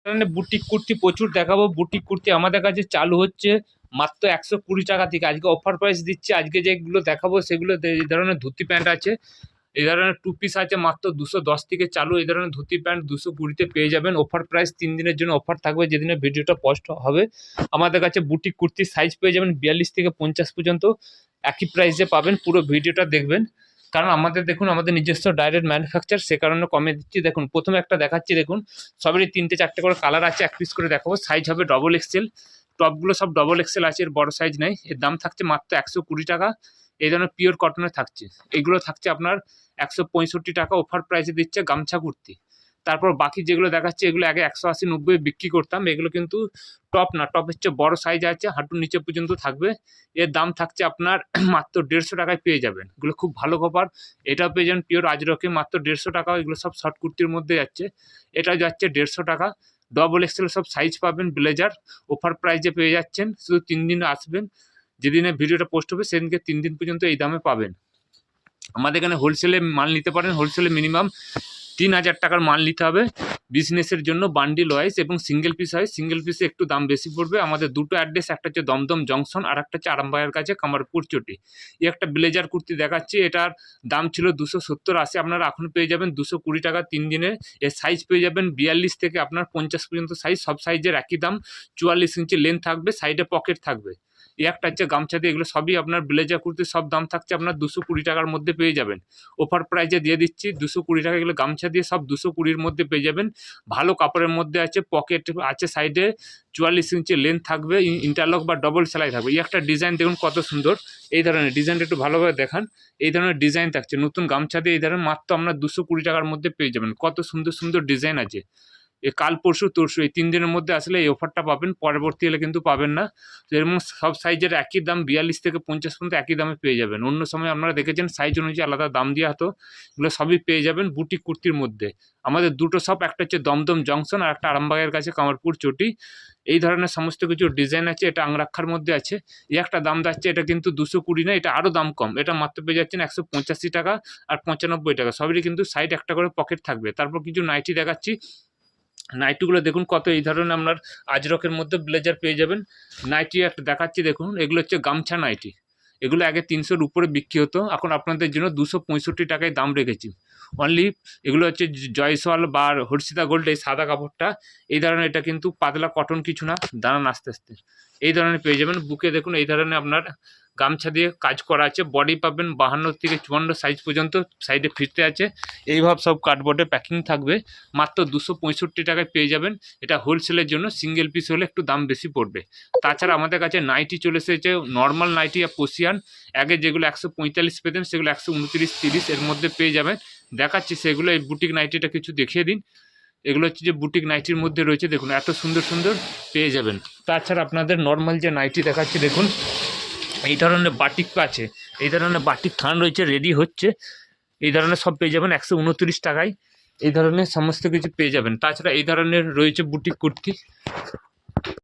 ধরনের বুটিক কুর্তি প্রচুর দেখাবো। বুটিক কুর্তি আমাদের কাছে চালু হচ্ছে মাত্র 120 টাকা থেকে। আজকে অফার প্রাইস দিচ্ছি। আজকে যেগুলো দেখাবো সেগুলো এই ধরনের ধুতি প্যান্ট আছে, এই ধরনের টু পিস আছে মাত্র 210 থেকে চালু। এই ধরনের ধুতি প্যান্ট 220-তে পেয়ে যাবেন। অফার প্রাইস 3 দিনের জন্য অফার থাকবে, যেদিনে ভিডিওটা পোস্ট হবে। আমাদের কাছে বুটিক কুর্তির সাইজ পেয়ে যাবেন 42 থেকে 50 পর্যন্ত, একই প্রাইসে পাবেন। পুরো ভিডিওটা দেখবেন, কারণ আমাদের দেখুন আমাদের নিজস্ব ডাইরেক্ট ম্যানুফ্যাকচার, সে কারণে কমে দিচ্ছি। দেখুন প্রথমে একটা দেখাচ্ছি, দেখুন সবেরই 3টে 4টে করে কালার আছে, এক পিস করে দেখাবো। সাইজ হবে ডবল এক্সেল, টপগুলো সব ডবল এক্সেল আছে, এর বড় সাইজ নেই। এর দাম থাকছে মাত্র 120 টাকা। এই ধরনের পিওর কটনের থাকছে, এগুলো থাকছে আপনার 165 টাকা। অফার প্রাইসে দিচ্ছে গামছা কুর্তি। তারপর বাকি যেগুলো দেখাচ্ছে এগুলো আগে 180-90 বিক্রি করতাম। এগুলো কিন্তু টপ না, টপ হচ্ছে বড় সাইজ আছে, হাঁটুর নিচে পর্যন্ত থাকবে। এর দাম থাকছে আপনার মাত্র 150 টাকায় পেয়ে যাবেন। এগুলো খুব ভালো কভার, এটাও পেয়ে যাবেন পিওর আজরকে মাত্র 150 টাকা। এগুলো সব শর্ট কুর্তির মধ্যে যাচ্ছে, এটা যাচ্ছে 150 টাকা। ডবল এক্সেল সব সাইজ পাবেন ব্লেজার, অফার প্রাইসে পেয়ে যাচ্ছেন। শুধু 3 দিন আসবেন, যেদিনে ভিডিওটা পোস্ট হবে সেদিনকে 3 দিন পর্যন্ত এই দামে পাবেন। আমাদের এখানে হোলসেলে মাল নিতে পারেন। হোলসেলে মিনিমাম 3000 টাকার মাল নিতে হবে বিজনেসের জন্য, বান্ডিল ওয়াইজ এবং সিঙ্গেল পিস হয়। সিঙ্গেল পিসে একটু দাম বেশি পড়বে। আমাদের দুটো অ্যাড্রেস, একটা হচ্ছে দমদম জংশন আর একটা হচ্ছে আরামবাগের কাছে কামারপুর চটি। এই একটা ব্লেজার কুর্তি দেখাচ্ছি, এটার দাম ছিল 270-80, আপনারা এখন পেয়ে যাবেন 220 টাকা 3 দিনে। এর সাইজ পেয়ে যাবেন 42 থেকে আপনার 50 পর্যন্ত সাইজ, সব সাইজের একই দাম। 44 ইঞ্চি লেন্থ থাকবে, সাইডে পকেট থাকবে। এই একটা হচ্ছে গামছা দিয়ে, এগুলো সবই আপনার ব্লেজার কুর্তি, সব দাম থাকছে আপনার 220 টাকার মধ্যে পেয়ে যাবেন। অফার প্রাইজে দিয়ে দিচ্ছি 220 টাকা। এগুলো গামছা দিয়ে সব 220-র মধ্যে পেয়ে যাবেন। ভালো কাপড়ের মধ্যে আছে, পকেট আছে সাইডে, 44 ইঞ্চি লেন্থ থাকবে, ইন্টারলক বা ডবল সেলাই থাকবে। এই একটা ডিজাইন দেখুন কত সুন্দর, এই ধরনের ডিজাইনটা একটু ভালোভাবে দেখান। এই ধরনের ডিজাইন থাকছে নতুন গামছা দিয়ে, এই ধরনের মাত্র আপনার 220 টাকার মধ্যে পেয়ে যাবেন। কত সুন্দর সুন্দর ডিজাইন আছে। কাল পরশু তরশু এই 3 দিনের মধ্যে আসলে এই অফারটা পাবেন, পরবর্তী হলে কিন্তু পাবেন না। এরকম সব সাইজের একই দাম, 42 থেকে 50 পর্যন্ত একই দামে পেয়ে যাবেন। অন্য সময় আপনারা দেখেছেন সাইজ অনুযায়ী আলাদা দাম দেওয়া হতো, এগুলো সবই পেয়ে যাবেন বুটিক কুর্তির মধ্যে। আমাদের দুটো শপ, একটা হচ্ছে দমদম জংশন আর একটা আরামবাগের কাছে কামারপুর চটি। এই ধরনের সমস্ত কিছু ডিজাইন আছে, এটা আংরাক্ষার মধ্যে আছে। এই একটা দাম যাচ্ছে, এটা কিন্তু 220 না, এটা আরও দাম কম। এটা মাত্র পেয়ে যাচ্ছেন 185 টাকা আর 95 টাকা। সবেরই কিন্তু সাইড একটা করে পকেট থাকবে। তারপর কিছু নাইটি দেখাচ্ছি, নাইটিগুলো দেখুন কত, এই ধরনের আপনার আজরকের মধ্যে ব্লেজার পেয়ে যাবেন। নাইটি একটা দেখাচ্ছি দেখুন, এগুলো হচ্ছে গামছা নাইটি। এগুলো আগে 300-র উপরে বিক্রি হতো, এখন আপনাদের জন্য 265 টাকায় দাম রেখেছি অনলি। এগুলো হচ্ছে জয়সওয়াল বা হর্ষিতা গোল্ড, এই সাদা কাপড়টা। এই ধরনের, এটা কিন্তু পাতলা কটন কিছু না, দাঁড়ান আস্তে আস্তে। এই ধরনের পেয়ে যাবেন। বুকে দেখুন এই ধরনের আপনার গামছা দিয়ে কাজ করা আছে। বডি পাবেন 52 থেকে 54 সাইজ পর্যন্ত, সাইডে ফিরতে আছে। এইভাবে সব কার্ডবোর্ডে প্যাকিং থাকবে, মাত্র 265 টাকায় পেয়ে যাবেন। এটা হোলসেলের জন্য, সিঙ্গেল পিস হলে একটু দাম বেশি পড়বে। তাছাড়া আমাদের কাছে নাইটি চলে এসেছে, নর্মাল নাইটি আর পোশিয়ান। আগে যেগুলো 145 পেতেন সেগুলো 129-30 এর মধ্যে পেয়ে যাবেন। দেখাচ্ছি সেগুলো। এই বুটিক নাইটিটা কিছু দেখিয়ে দিন। এগুলো হচ্ছে যে বুটিক নাইটির মধ্যে রয়েছে, দেখুন এত সুন্দর সুন্দর পেয়ে যাবেন। তাছাড়া আপনাদের নর্মাল যে নাইটি দেখাচ্ছি দেখুন, এই ধরনের বাটিক আছে, এই ধরনের বাটিক থান রয়েছে, রেডি হচ্ছে। এই ধরনের সব পেয়ে যাবেন 129 টাকায়। এই ধরনের সমস্ত কিছু পেয়ে যাবেন। তাছাড়া এই ধরনের রয়েছে বুটিক কুর্তি,